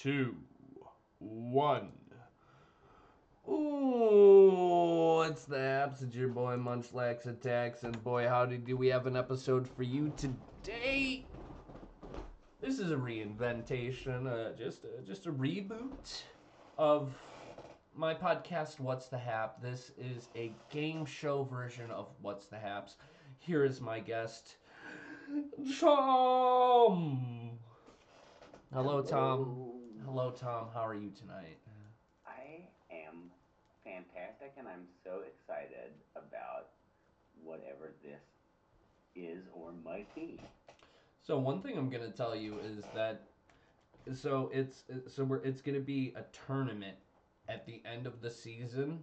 two, one. Ooh, it's the Haps. It's your boy Munchlax Attacks, and boy, howdy do we have an episode for you today. This is a reinventation, just a reboot of my podcast, What's the Hap. This is a game show version of What's the Haps. Here is my guest, Tom. Hello, Tom. Hello, Tom. How are you tonight? I am fantastic, and I'm so excited about whatever this is or might be. So one thing I'm gonna tell you is that it's gonna be a tournament at the end of the season.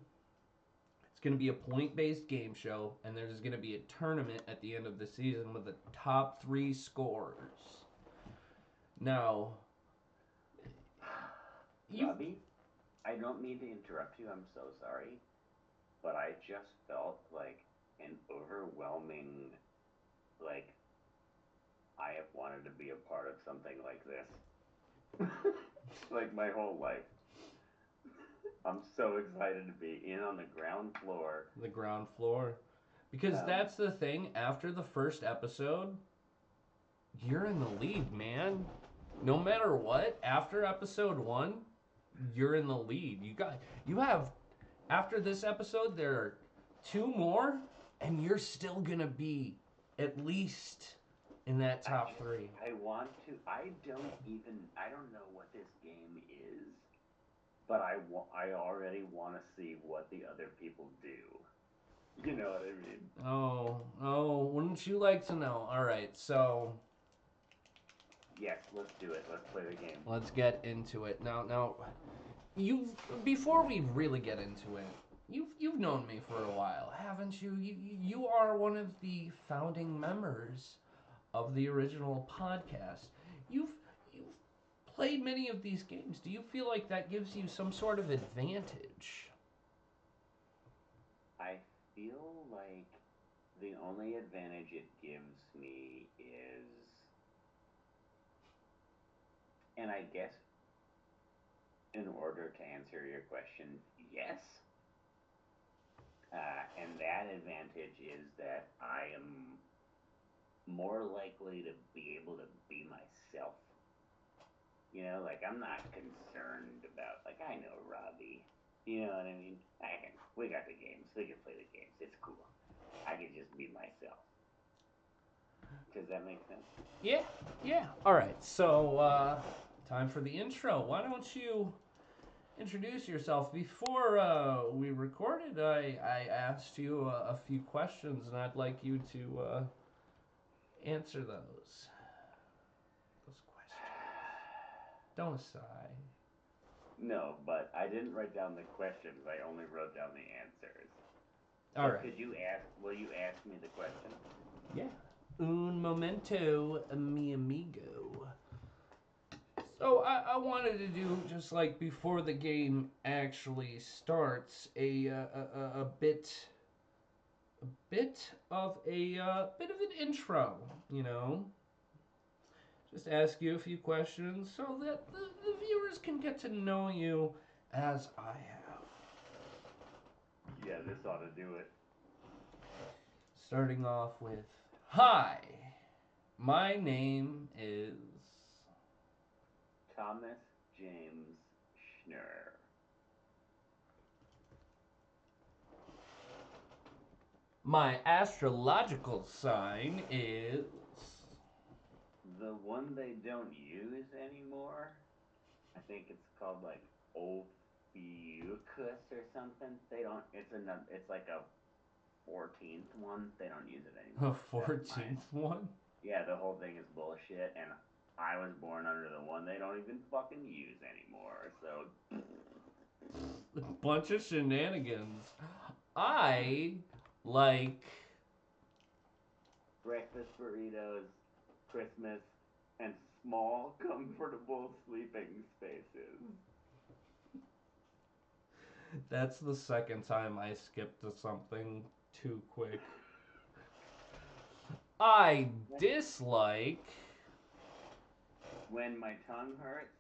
It's gonna be a point-based game show, and there's gonna be a tournament at the end of the season with the top three scorers. Now, you Robbie, I don't mean to interrupt you. I'm so sorry, but I just felt like an overwhelming, like I have wanted to be a part of something like this, like my whole life. I'm so excited to be in on the ground floor. the ground floor, because Um, that's the thing. After the first episode, you're in the lead, man. No matter what, after episode one, you're in the lead. You have after this episode there are two more, and you're still gonna be at least in that top three. I want to. I don't know what this game is, but I already want to see what the other people do. You know what I mean? Oh, wouldn't you like to know? All right, so Yes, let's do it. Let's play the game. let's get into it. Now, you before we really get into it, you've known me for a while, haven't you? You are one of the founding members of the original podcast. You've played many of these games. Do you feel like that gives you some sort of advantage? I feel like the only advantage it gives me is, and I guess in order to answer your question, yes. And that advantage is that I am more likely to be able to be myself. You know, like I'm not concerned about, like, I know Robbie. You know what I mean? We got the games. We can play the games. It's cool. I can just be myself. Does that make sense? Yeah, yeah. All right. So, time for the intro. Why don't you introduce yourself? Before we recorded, I asked you a few questions, and I'd like you to answer those. Those questions. Don't sigh. No, but I didn't write down the questions. I only wrote down the answers. All So right. will you ask me the question? Yeah. Un momento, mi amigo. So I wanted to do just like before the game actually starts a bit of a bit of an intro, you know. Just ask you a few questions so that the viewers can get to know you as I have. Yeah, this ought to do it. Starting off with, hi, my name is. Thomas James Schnurr. My astrological sign is. The one they don't use anymore, I think it's called like Ophiuchus or something. They don't. It's like a 14th one. They don't use it A anymore. That's mine. 14th one? Yeah, the whole thing is bullshit, and I was born under the one they don't even fucking use anymore. So A bunch of shenanigans. I like. breakfast burritos, Christmas, and small, comfortable sleeping spaces. That's the second time I skipped to something too quick. I dislike. When my tongue hurts,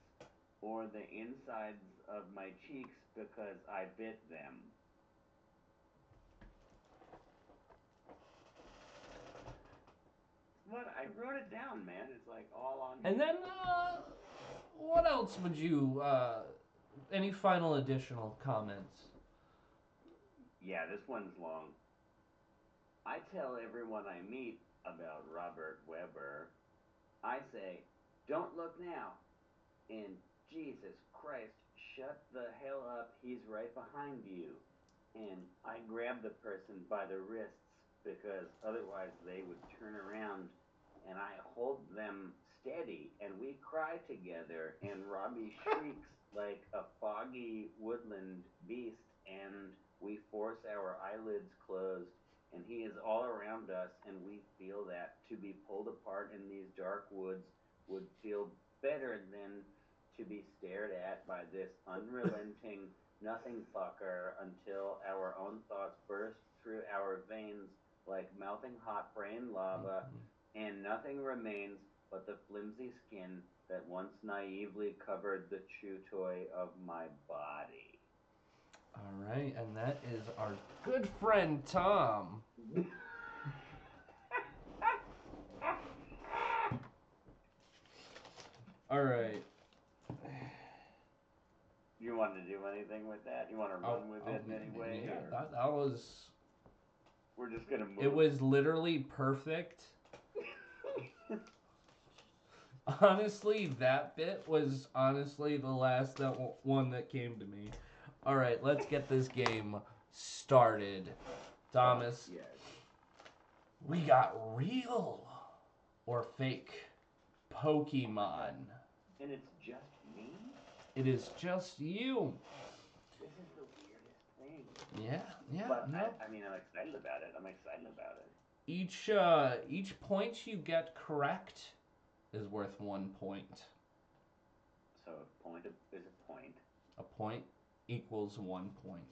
or the insides of my cheeks because I bit them? What? I wrote it down, man. It's like all on And here. then, what else would you, any final additional comments? Yeah, this one's long. I tell everyone I meet about Robert Webber. I say, don't look now. And Jesus Christ, shut the hell up. He's right behind you. And I grab the person by the wrists because otherwise they would turn around, and I hold them steady and we cry together, and Robbie shrieks like a foggy woodland beast, and we force our eyelids closed, and he is all around us, and we feel that to be pulled apart in these dark woods would feel better than to be stared at by this unrelenting nothing fucker until our own thoughts burst through our veins like melting hot brain lava, and nothing remains but the flimsy skin that once naively covered the chew toy of my body. All right, and that is our good friend Tom. All right. You want to do anything with that? You want to run with it in any way? Yeah, Or that was. we're just gonna move. It was literally perfect. Honestly, that bit was honestly the last one that came to me. All right, let's get this game started. Thomas, Yes. we got real or fake Pokemon. And it's just me? It is just you. This is the weirdest thing. Yeah, But no. I mean, I'm excited about it. I'm excited about it. Each point you get correct is worth 1 point. So a point is a point. A point equals 1 point.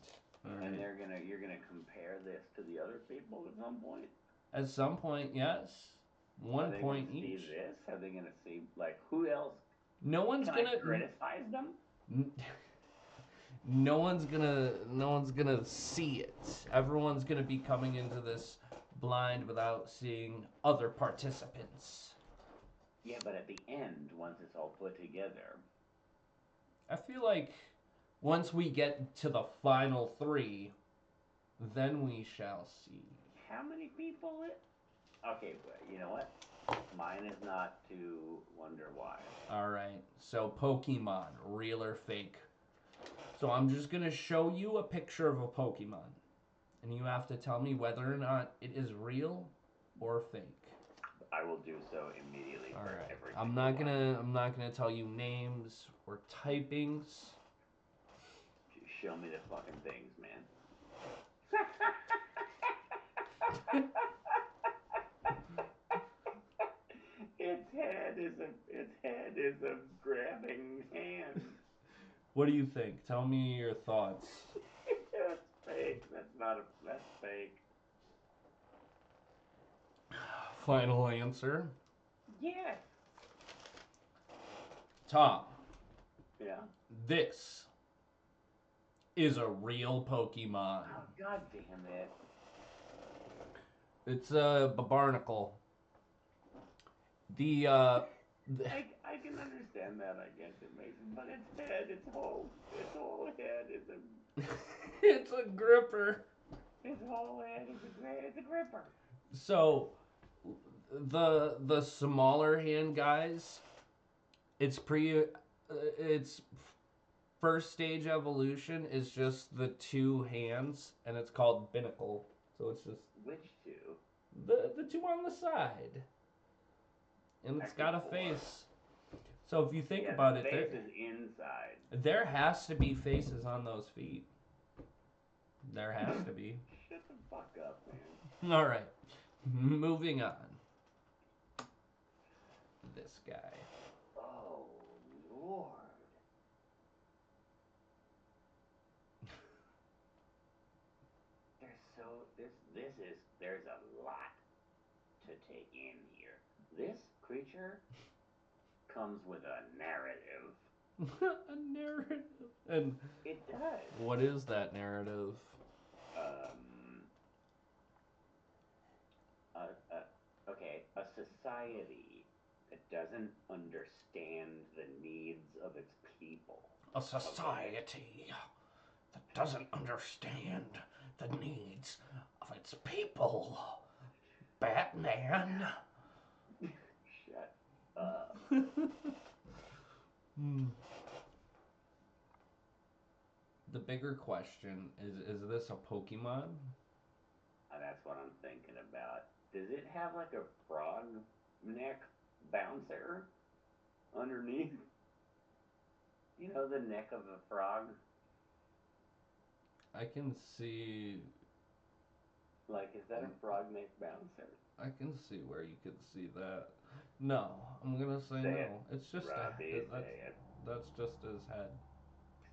All right. And you're gonna compare this to the other people at some point. At some point, yes. 1 point each. Are they gonna see this? Are they gonna see like who else? No one's Can gonna I criticize them? No one's gonna see it. Everyone's gonna be coming into this blind without seeing other participants. Yeah, but at the end, once it's all put together, I feel like once we get to the final 3, then we shall see. How many people it? Okay, but you know what? Mine is not to wonder why. Alright, so Pokemon, real or fake? So I'm just going to show you a picture of a Pokemon. And you have to tell me whether or not it is real or fake. I will do so immediately. All for right. every I'm not gonna tell you names or typings. Show me the fucking things, man. Its head is a grabbing hand. What do you think? Tell me your thoughts. That's fake. That's fake. Final answer. Yes. Tom. Yeah. This is a real Pokemon. Oh, god damn it. It's a Barbarnacle. I can understand that, I guess it makes, but its whole head is a It's a gripper. Its whole head is a gripper. So the smaller hand guys, it's first stage evolution is just the 2 hands, and it's called Binnacle. So it's just which 2? The 2 on the side, and it's got a face. So if you think about it, face is inside. There has to be faces on those feet. There has to be. Shut the fuck up, man. All right, moving on. This guy. Oh Lord. There's a lot to take in here. This creature comes with a narrative. A narrative. And It does. what is that narrative? Um, a, a, okay, a society that doesn't understand the needs of its people. A society that doesn't understand the needs of its people. Batman. Shut up. The bigger question is this a Pokemon? That's what I'm thinking about. Does it have like a frog neck bouncer underneath? You know the neck of a frog? I can see. Like, is that a frog neck bouncer? I can see where you could see that. No, I'm gonna say Say no. it, It's just Robbie. that's Say it. that's just his head.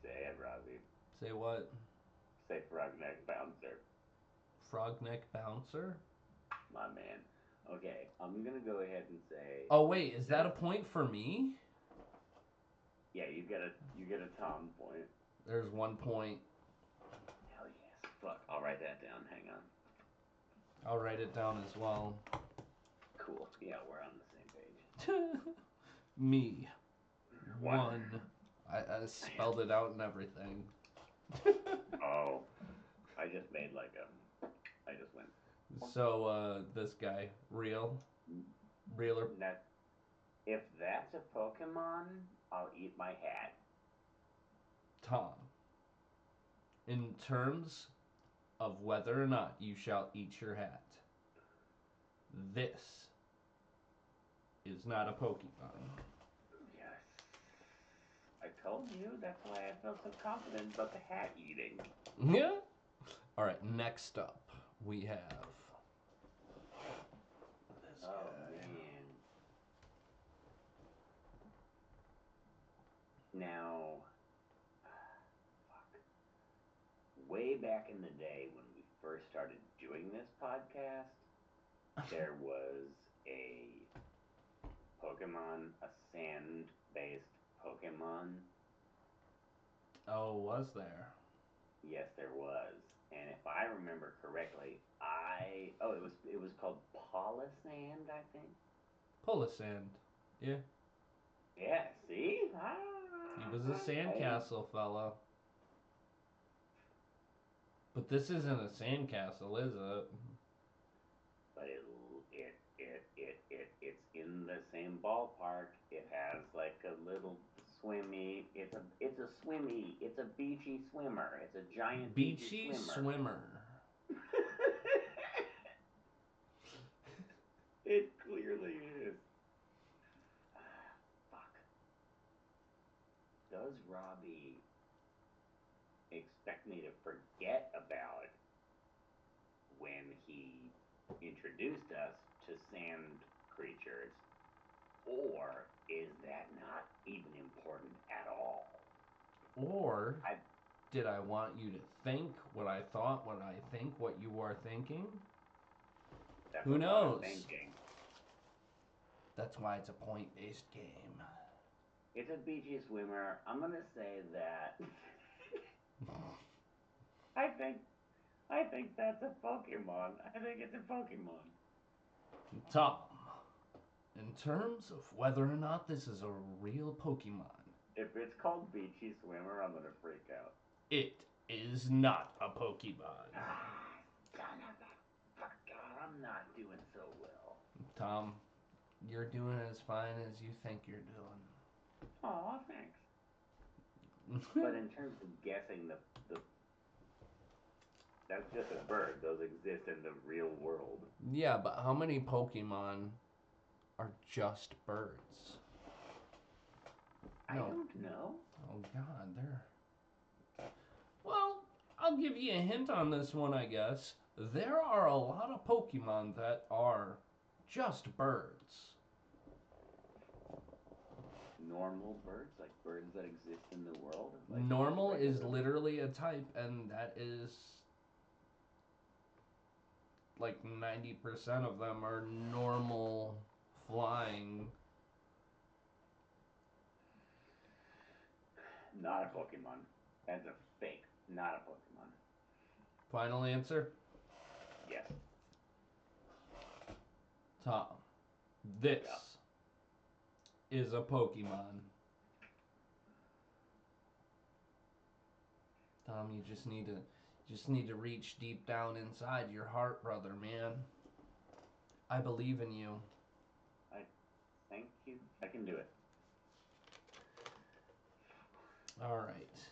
Say it, Robbie. Say what? Say frog neck bouncer. Frog neck bouncer? My man. Okay, I'm gonna go ahead and say. Oh wait, is that a point for me? Yeah, you get a Tom point. There's 1 point. Hell yes. Fuck. I'll write that down. Hang on. I'll write it down as well. Cool. Yeah, we're on the same page. Me. One. 1. I spelled it out and everything. Oh. I just made like a. I just went. So, this guy, real? Realer? That, if that's a Pokemon, I'll eat my hat. Tom. In terms of whether or not you shall eat your hat, this is not a Pokemon. Yes. I told you, that's why I felt so confident about the hat eating. Yeah? Alright, next up, we have this Oh, guy. man. Now, fuck. Way back in the day when we first started doing this podcast, there was a Pokemon, a sand-based Pokemon. Oh, was there? Yes, there was. And if I remember correctly, it was called Polisand, I think. Polisand. Yeah. Yeah, see? He was a sandcastle fella. But this isn't a sandcastle, is it? But it's in the same ballpark. It has like a little swimmy. It's a beachy swimmer. It's a giant Beachy swimmer. swimmer. It clearly is. Fuck. Does Robbie expect me to forget about when he introduced us to sand creatures? Or is that not even important at all? Or did I want you to think what I thought, what I think, what you are thinking? Who knows? That's why it's a point-based game. It's a beachy swimmer. I'm gonna say that. I think that's a Pokemon. I think it's a Pokemon. Tom, in terms of whether or not this is a real Pokemon, If it's called Beachy Swimmer, I'm gonna freak out. it is not a Pokemon. Son of a fuck, God, I'm not doing so well. Tom, you're doing as fine as you think you're doing. Aw, thanks. But in terms of guessing the that's just a bird. Those exist in the real world. Yeah, but how many Pokemon are just birds? I don't know. Oh God, they're... Well, I'll give you a hint on this one, I guess. There are a lot of Pokemon that are just birds. Normal birds, like birds that exist in the world. Like Normal is literally a type, and that is like 90% of them are normal flying. Not a Pokemon. That's a fake. Not a Pokemon. Final answer? Yes. Tom. This Yeah. is a Pokemon. Tom, you just need to reach deep down inside your heart, brother, man. I believe in you. Thank you. I can do it. All right.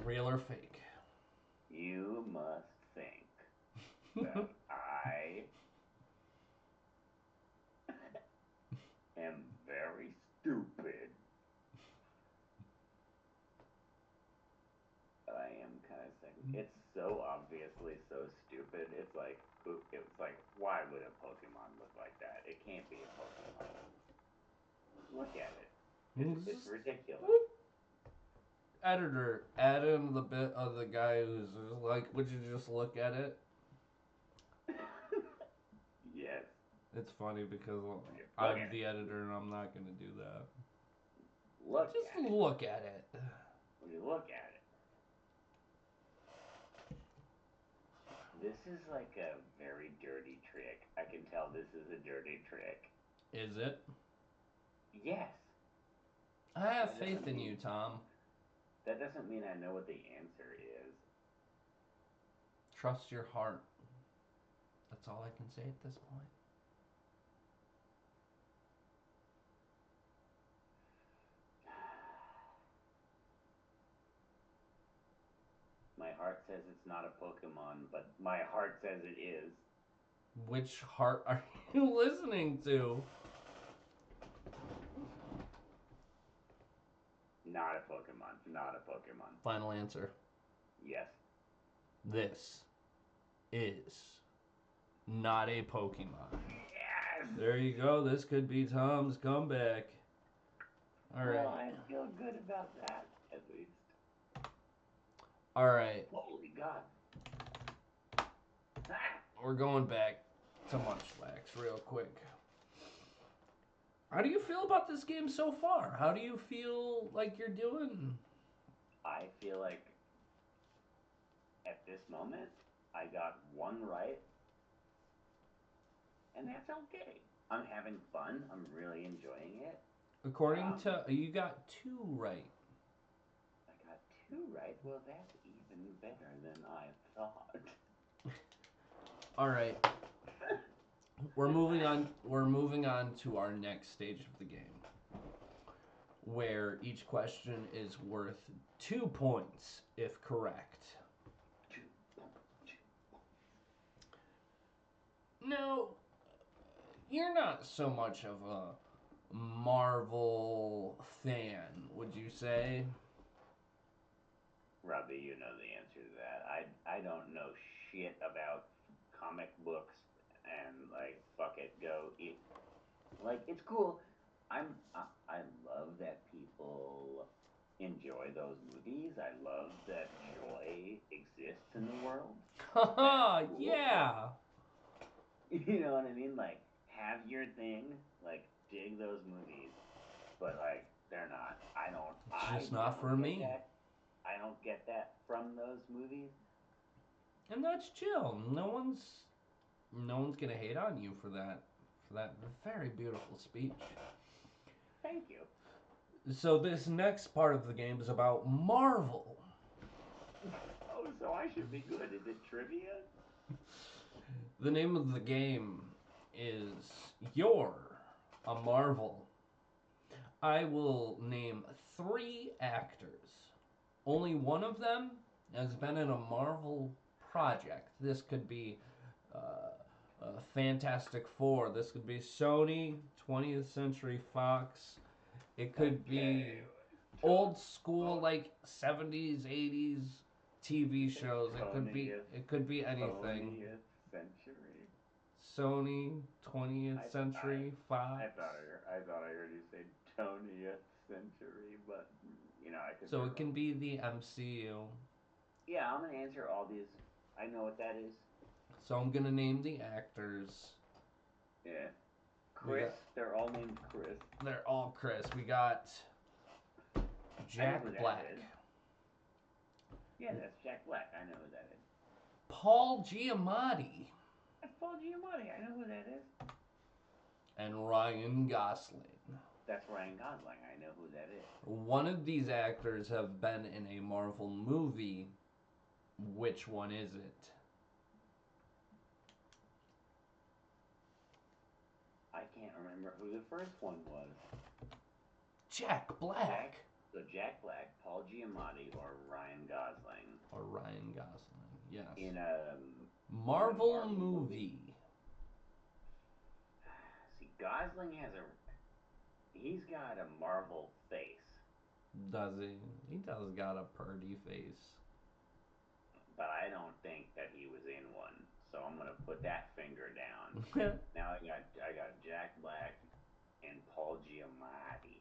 Real or fake? You must think that I am very stupid. But I am kind of second. It's so obviously so stupid. It's like why would a Pokemon look like that? It can't be a Pokemon. Look at it. It's ridiculous. Editor, add in the bit of the guy who's like, would you just look at it? Yes. It's funny because I'm the editor and I'm not going to do that. Just look at it. When you look at it. This is like a very dirty trick. I can tell this is a dirty trick. Is it? Yes. I have faith in you, Tom. That doesn't mean I know what the answer is. Trust your heart. That's all I can say at this point. My heart says it's not a Pokemon, but my heart says it is. Which heart are you listening to? Not a Pokemon. Not a Pokemon. Final answer. Yes. This is not a Pokemon. Yes! There you go. This could be Tom's comeback. All right. Well, I feel good about that, at least. All right. Holy God. We're going back to Munchlax real quick. How do you feel about this game so far? How do you feel like you're doing? I feel like at this moment, I got one right, and that's okay. I'm having fun. I'm really enjoying it. According to you, got 2 right. I got 2 right. Well, that's even better than I thought. All right. We're moving on. We're moving on to our next stage of the game, where each question is worth 2 points if correct. Now, you're not so much of a Marvel fan, would you say? Robbie, you know the answer to that. I don't know shit about comic books and like fuck it, go eat. Like it's cool. I love that people enjoy those movies. I love that joy exists in the world. Haha, yeah. You know what I mean? Like have your thing, like dig those movies, but like they're not. It's just not for me. I don't get that from those movies. And that's chill. No one's gonna hate on you for that very beautiful speech. Thank you. So this next part of the game is about Marvel. Oh, so I should be good. Is it trivia? The name of the game is You're a Marvel. I will name 3 actors. Only one of them has been in a Marvel project. This could be Fantastic Four. This could be Sony, 20th Century Fox. It could be old school, like 70s, 80s TV shows. It could be anything. 20th century. Sony, 20th Century Fox. I thought I heard you say 20th century, but I could. So it can be the MCU. Yeah, I'm gonna answer all these. I know what that is. So I'm gonna name the actors. Yeah. We Chris. got, They're all named Chris. they're all Chris. We got I know who Jack that Black, is. Yeah, that's Jack Black. I know who that is. Paul Giamatti, That's Paul Giamatti. I know who that is. and Ryan Gosling. That's Ryan Gosling. I know who that is. One of these actors have been in a Marvel movie. Which one is it? I can't remember who the first one was. Jack Black. Jack Black, Paul Giamatti, or Ryan Gosling. Or Ryan Gosling, yes. In a Marvel movie. See, Gosling he's got a Marvel face. Does he? He does got a purty face. But I don't think that he was in one. So I'm gonna put that finger down. Now I got Jack Black and Paul Giamatti.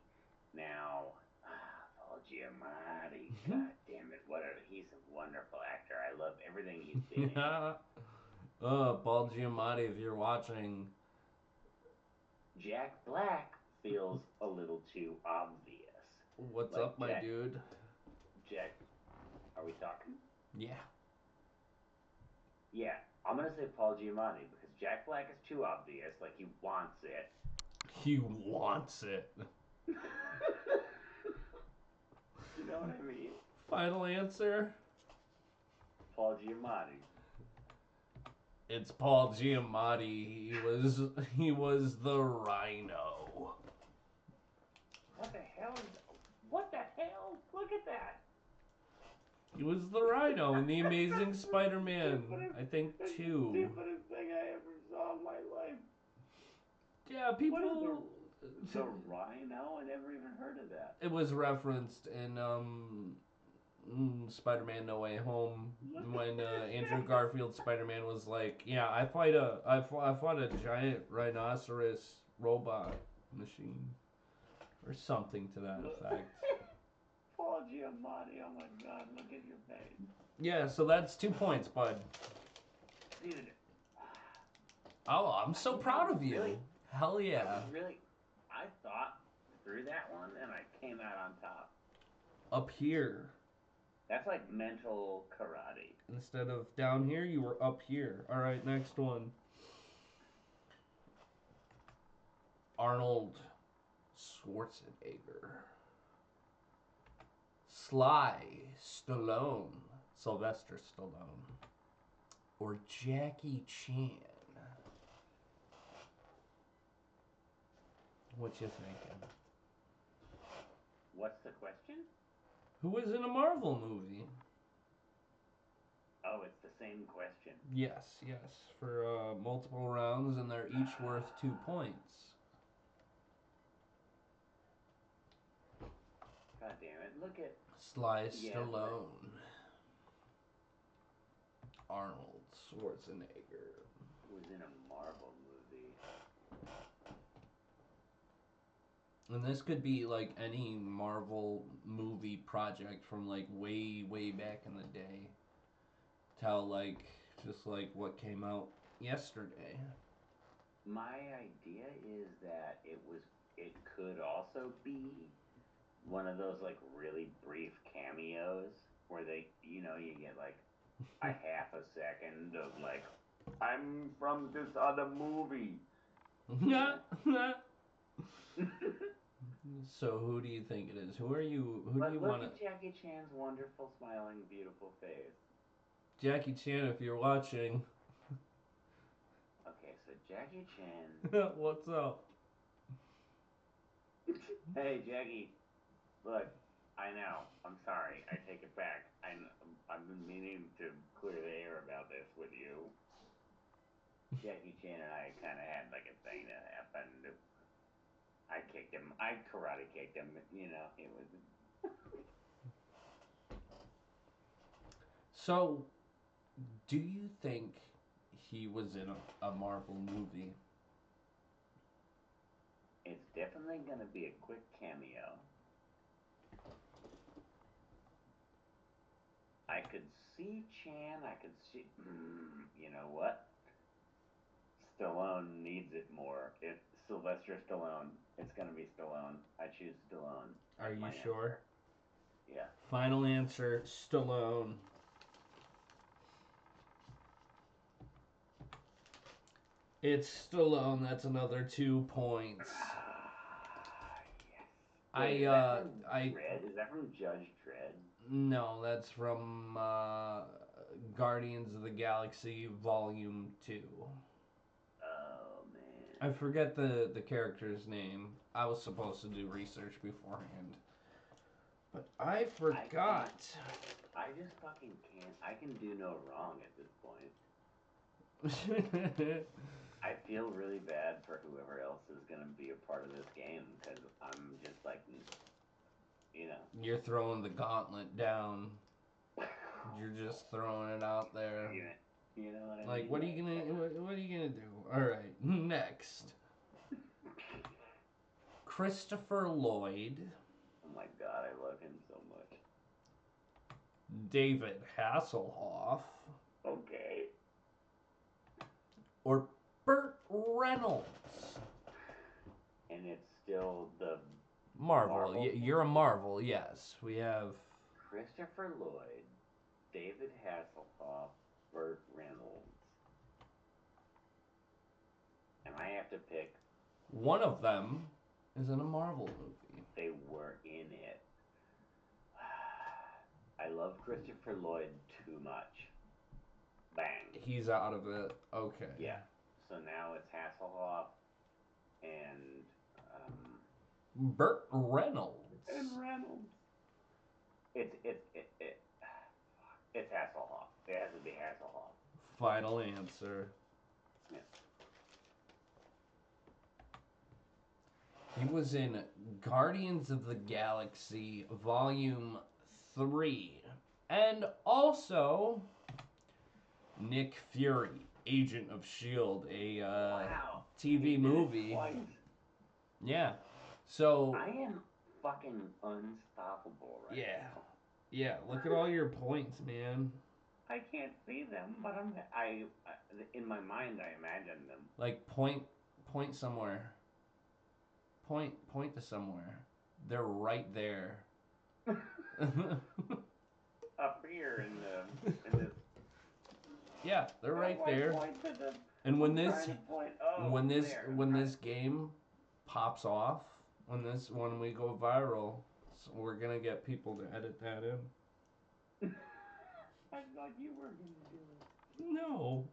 Now Paul Giamatti, god damn it, he's a wonderful actor. I love everything he's been in. Paul Giamatti, if you're watching. Jack Black feels a little too obvious. What's up, my dude? Jack, are we talking? Yeah. Yeah, I'm gonna say Paul Giamatti because Jack Black is too obvious, like he wants it. He wants it. You know what I mean? Final answer? Paul Giamatti. It's Paul Giamatti. He was the Rhino. What the hell what the hell? Look at that. He was the Rhino in The Amazing Spider-Man. I think 2. Stupidest thing I ever saw in my life. Yeah, people. The Rhino? I never even heard of that. It was referenced in Spider-Man: No Way Home when Andrew Garfield's Spider-Man was like, "Yeah, I fought a giant rhinoceros robot machine," or something to that effect. Paul Giamatti, oh my god, look at your face. Yeah, so that's 2 points, bud. Dude. Oh, I'm so proud of you. Really? Hell yeah. I thought through that one and I came out on top. Up here. That's like mental karate. Instead of down here, you were up here. All right, next one. Arnold Schwarzenegger. Sly Stallone. Sylvester Stallone. Or Jackie Chan. What you thinking? What's the question? Who was in a Marvel movie? Oh, it's the same question. Yes. For multiple rounds, and they're each worth 2 points. God damn it! Look at Sly Stallone. Arnold Schwarzenegger. Was in a Marvel movie. And this could be like any Marvel movie project from like way back in the day. Tell like just like what came out yesterday. My idea is that it could also be one of those like really brief cameos where you get like a half a second of like, I'm from this other movie. So who do you think it is? Who are you? Who But do you look want to? at Jackie Chan's wonderful, smiling, beautiful face. Jackie Chan, if you're watching. Okay, so Jackie Chan. What's up? Hey, Jackie. Look, I know. I'm sorry. I take it back. I've been meaning to clear the air about this with you. Jackie Chan and I kind of had like a thing that happened. I kicked him. I karate kicked him. It was. So, do you think he was in a Marvel movie? It's definitely gonna be a quick cameo. I could see Chan. I could see. You know what? Stallone needs it more. Sylvester Stallone. It's gonna be Stallone. I choose Stallone. Are you my sure? Answer. Yeah. Final answer, Stallone. It's Stallone. That's another 2 points. Yes. Wait, I Dredd? Is that from Judge Dredd? No, that's from Guardians of the Galaxy Volume 2. Oh man. I forget the character's name. I was supposed to do research beforehand. But I forgot. I just fucking can't. I can do no wrong at this point. I feel really bad for whoever else is going to be a part of this game because I'm just like, you know. You're throwing the gauntlet down. You're just throwing it out there. You know what I mean? Like, what are you gonna do? All right, next. Christopher Lloyd. Oh my god, I love him so much. David Hasselhoff. Okay. Or Burt Reynolds. And it's still the Marvel. You're a Marvel, yes. We have Christopher Lloyd, David Hasselhoff, Burt Reynolds. And I have to pick. One of them is in a Marvel movie. They were in it. I love Christopher Lloyd too much. Bang. He's out of it. Okay. Yeah. So now it's Hasselhoff and Burt Reynolds. And Reynolds. It's Hasselhoff. It has to be Hasselhoff. Final answer. Yeah. He was in Guardians of the Galaxy Volume 3. And also Nick Fury, Agent of S.H.I.E.L.D., a wow. TV movie. Yeah. So I am fucking unstoppable right now. Yeah, look at all your points, man. I can't see them, but I in my mind I imagine them. Like point somewhere. Point to somewhere. They're right there. Up here in this. Yeah, they're right there. And when this game pops off, when we go viral, so we're gonna get people to edit that in. I thought you were gonna do it. No.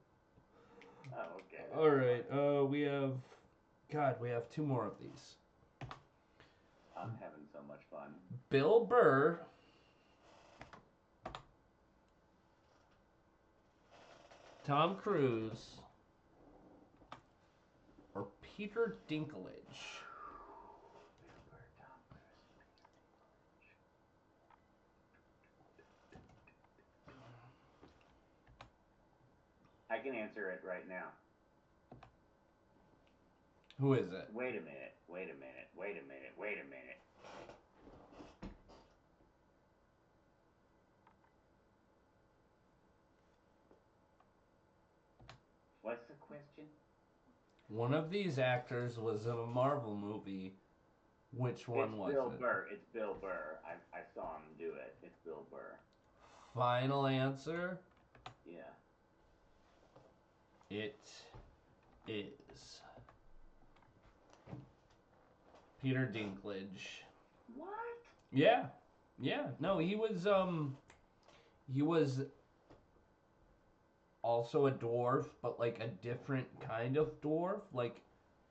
Oh, okay. All right. We have 2 more of these. I'm having so much fun. Bill Burr. Tom Cruise. Or Peter Dinklage. I can answer it right now. Who is it? Wait a minute. What's the question? One of these actors was in a Marvel movie. Which one was Bill it? Burr. It's Bill Burr. I saw him do it. It's Bill Burr. Final answer? Yeah. It is Peter Dinklage. What? Yeah. No, he was also a dwarf, but like a different kind of dwarf, like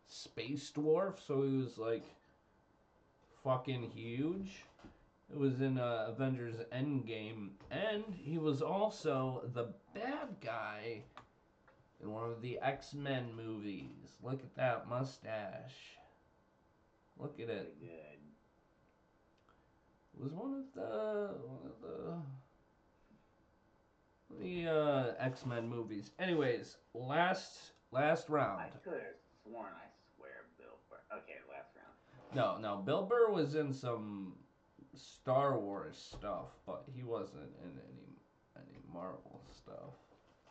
space dwarf, so he was like fucking huge. It was in Avengers Endgame, and he was also the bad guy in one of the X-Men movies. Look at that mustache. Look at it. Good. It was one of the X-Men movies. Anyways, last round. I could have sworn, I swear, Bill Burr. Okay, last round. No, Bill Burr was in some Star Wars stuff, but he wasn't in any Marvel stuff.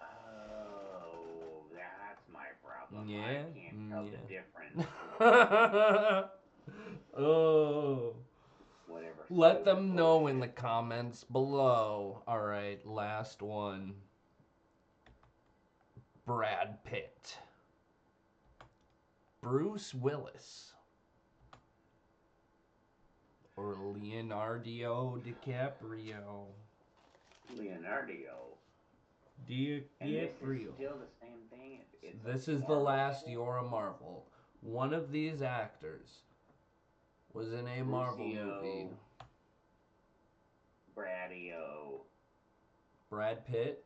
Oh, that's my problem. problem. I Yeah. can't tell the difference. Oh. Whatever. Let stupid them know bullshit. in the comments below. All right, last one. Brad Pitt. Bruce Willis. Or Leonardo DiCaprio. Leonardo. And this is DiCaprio. still the same thing. It's This a is the Marvel last shit. You're a Marvel. One of these actors was in a Marvel movie. Bradio. Brad Pitt,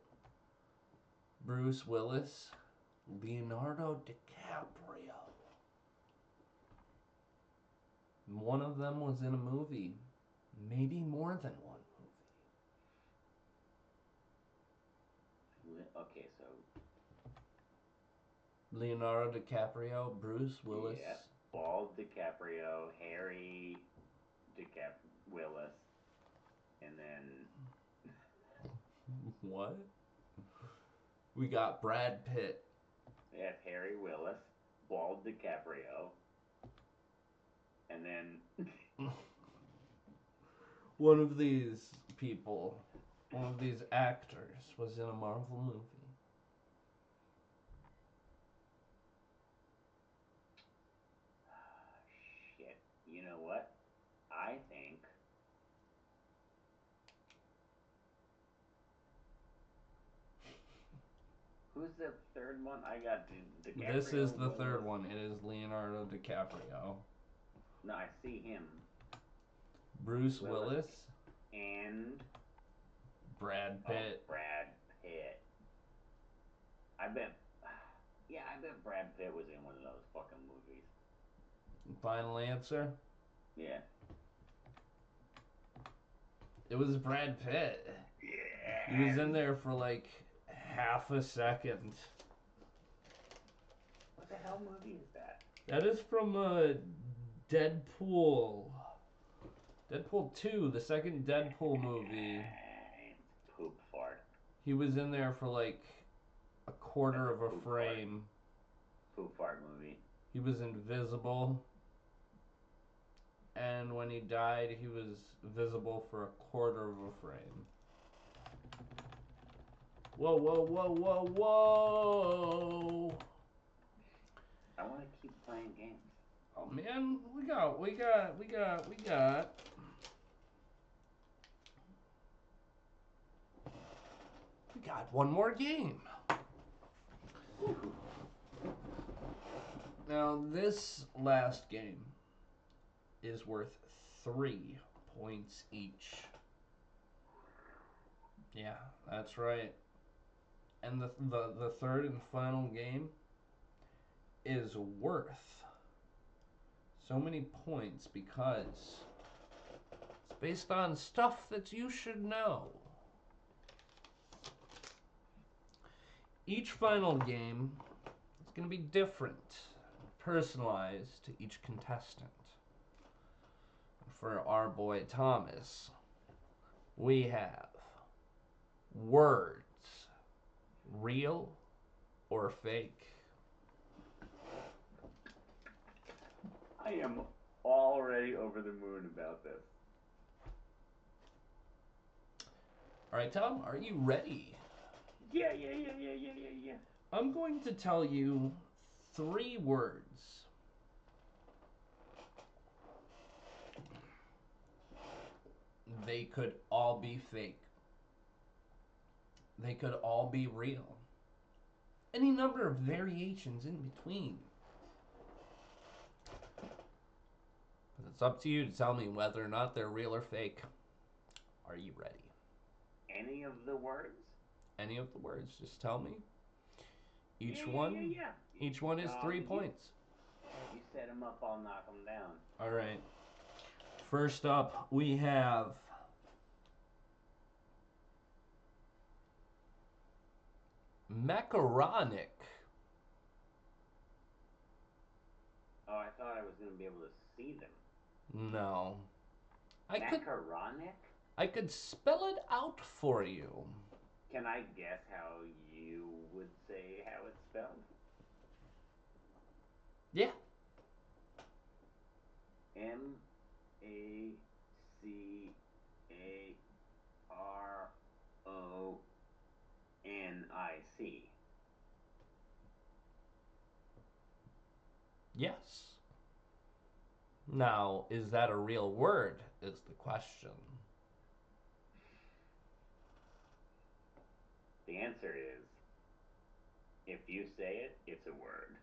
Bruce Willis, Leonardo DiCaprio. One of them was in a movie. Maybe more than one movie. Okay, so Leonardo DiCaprio, Bruce Willis. yeah, bald DiCaprio, hairy Willis, and then What? We got Brad Pitt. they have Harry Willis, bald DiCaprio, and then One of these people, one of these actors was in a Marvel movie. shit. You know what? I think who's the third one? I got DiCaprio. This is the Willis. third one. It is Leonardo DiCaprio. No, I see him. Bruce Willis. And Brad Pitt. Brad Pitt. I bet. Yeah, I bet Brad Pitt was in one of those fucking movies. Final answer? Yeah. It was Brad Pitt. Yeah. He was in there for like half a second. What the hell movie is that? That is from Deadpool. Deadpool 2, the second Deadpool movie. Poop fart. He was in there for like a quarter of a poop frame. Poop fart movie. He was invisible. And when he died, he was visible for a quarter of a frame. Whoa, whoa, whoa, whoa, whoa! I want to keep playing games. Oh man, we got one more game. Now this last game is worth 3 points each. Yeah, that's right. And the third and final game is worth so many points because it's based on stuff that you should know. Each final game is going to be different, personalized to each contestant. For our boy Thomas, we have words, real or fake. I am already over the moon about this. All right, Tom, are you ready? Yeah. I'm going to tell you 3 words. They could all be fake. They could all be real. Any number of variations in between. But it's up to you to tell me whether or not they're real or fake. Are you ready? Any of the words? Any of the words, just tell me. Each Yeah. Each one is 3 points. You set them up, I'll knock them down. All right. First up, we have macaronic. Oh, I thought I was going to be able to see them. No. Macaronic? I could spell it out for you. Can I guess how you would say how it's spelled? Yeah. Macronic. Yes. Now, is that a real word? Is the question. The answer is, if you say it, it's a word.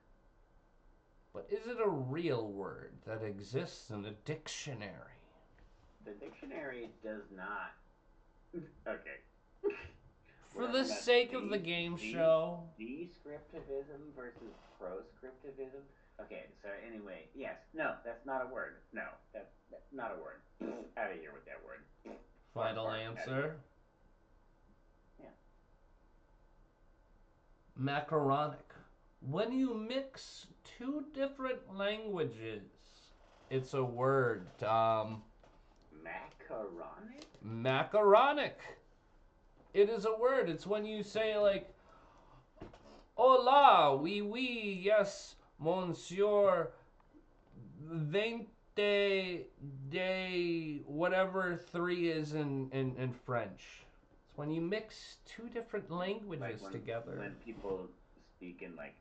But is it a real word that exists in a dictionary? The dictionary does not. Okay. We're For talking the about sake of the game show. descriptivism versus proscriptivism. Okay, so anyway, yes, no, that's not a word. No, that's not a word. Out of here with that word. Final answer. Yeah. Macaronic. When you mix two different languages, it's a word. Macaronic? Macaronic. It is a word. It's when you say, like, hola, oui, yes, monsieur, 20 de whatever 3 is in French. It's when you mix two different languages Like together. when people speak in like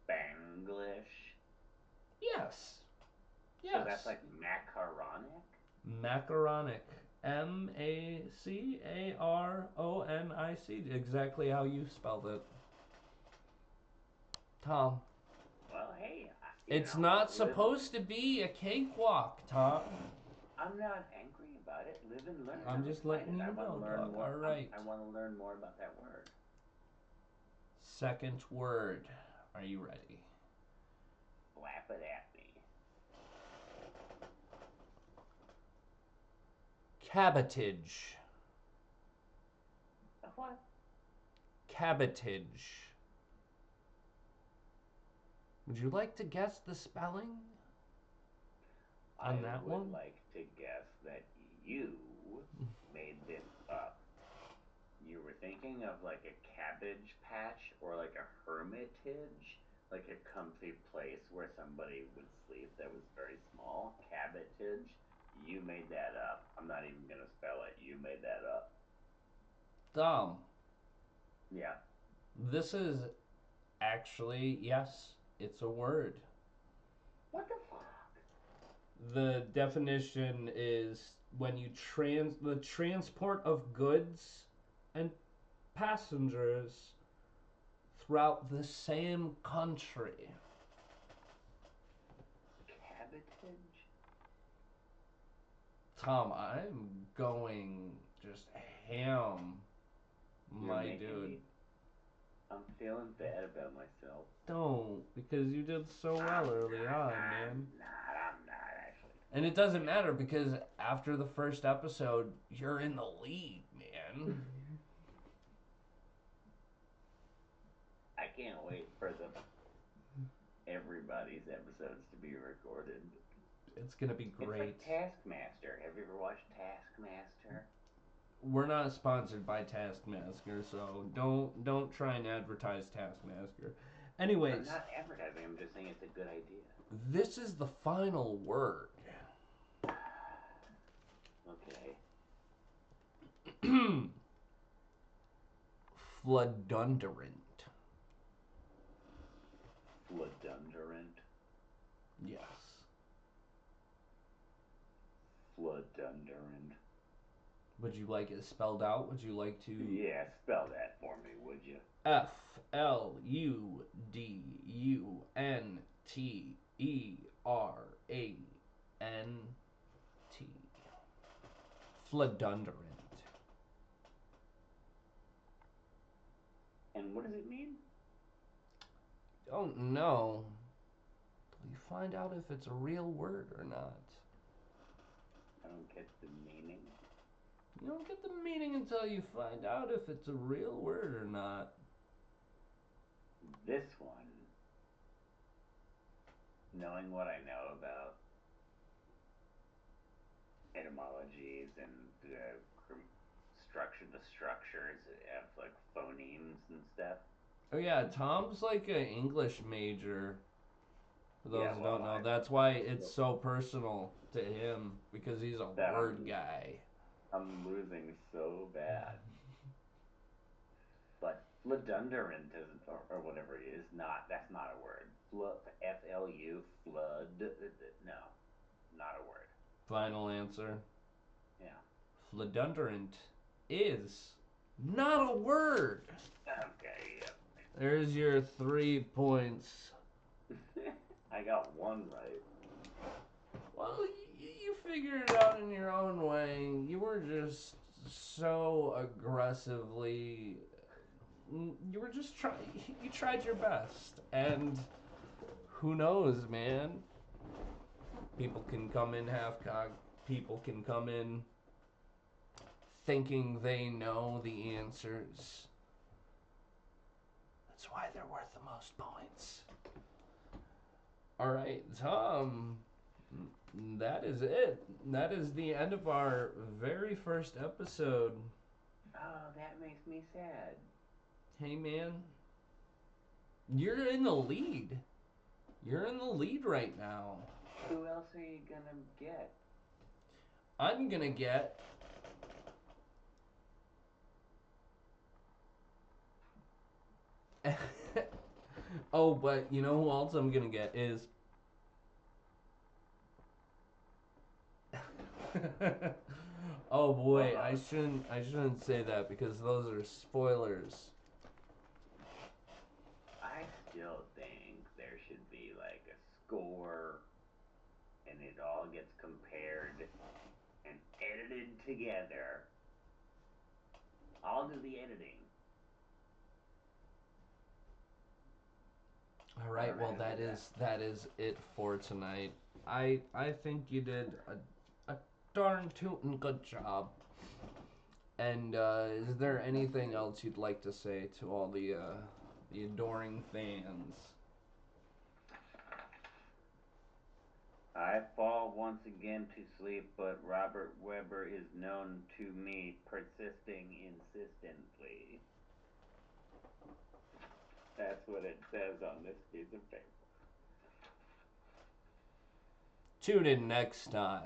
Spanglish. Yes. Yes. So that's like macaronic? Macaronic. Macaronic. Exactly how you spelled it. Tom. Well, hey, It's not supposed to be a cakewalk, Tom. I'm not angry about it. Live and learn. I'm just letting you I want know, to learn dog. more. All right. I want to learn more about that word. Second word. Are you ready? Slap it at me. Cabotage. What? Cabotage. Would you like to guess the spelling on that one? I would like to guess that you made this up. You were thinking of like a cabbage patch or like a hermitage, like a comfy place where somebody would sleep that was very small. Cabotage. You made that up. I'm not even gonna spell it. You made that up. Tom. Yeah. This is actually, yes, it's a word. What the fuck? The definition is when you the transport of goods and passengers throughout the same country. Cabotage? Tom, I'm going just ham, my dude. I'm feeling bad about myself. Don't, because you did so well early on, man. I'm not actually. And it doesn't matter because after the first episode, you're in the lead, man. I can't wait for everybody's episodes to be recorded. It's gonna be great. It's like Taskmaster. Have you ever watched Taskmaster? We're not sponsored by Taskmaster, so don't try and advertise Taskmaster. Anyways, I'm not advertising. I'm just saying it's a good idea. This is the final word. Okay. Floodundurant. Floodundurant. Yes. Floodundurant. Would you like it spelled out? Would you like to? Yeah, spell that for me, would you? Fludunderant. Floodundurant. And what does it mean? Don't know. Till you find out if it's a real word or not. I don't get the meaning. You don't get the meaning until you find out if it's a real word or not. This one, knowing what I know about etymologies and the structures of like phonemes and stuff. Oh yeah, Tom's like an English major. For those who don't know, that's why it's so personal to him, because he's a word guy. I'm losing so bad. But fludunderant is, or whatever it is, that's not a word. F-L-U, flood, no, not a word. Final answer. Yeah. Fludunderant is not a word. Okay, yeah. There's your 3 points. I got one right. Well, you figured it out in your own way. You were just so aggressively. You were just trying. You tried your best, and who knows, man? People can come in half-cocked. People can come in thinking they know the answers. That's why they're worth the most points. All right, Tom. That is it. That is the end of our very first episode. Oh, that makes me sad. Hey, man. You're in the lead. You're in the lead right now. Who else are you gonna get? I'm gonna get... Oh, but you know who else I'm gonna get is... Oh boy, I shouldn't say that because those are spoilers. I still think there should be like a score and it all gets compared and edited together. I'll do the editing. All right, well that is it for tonight. I think you did a darn tootin' good job. And is there anything else you'd like to say to all the adoring fans? I fall once again to sleep, but Robert Weber is known to me persisting insistently. That's what it says on this piece of paper. Tune in next time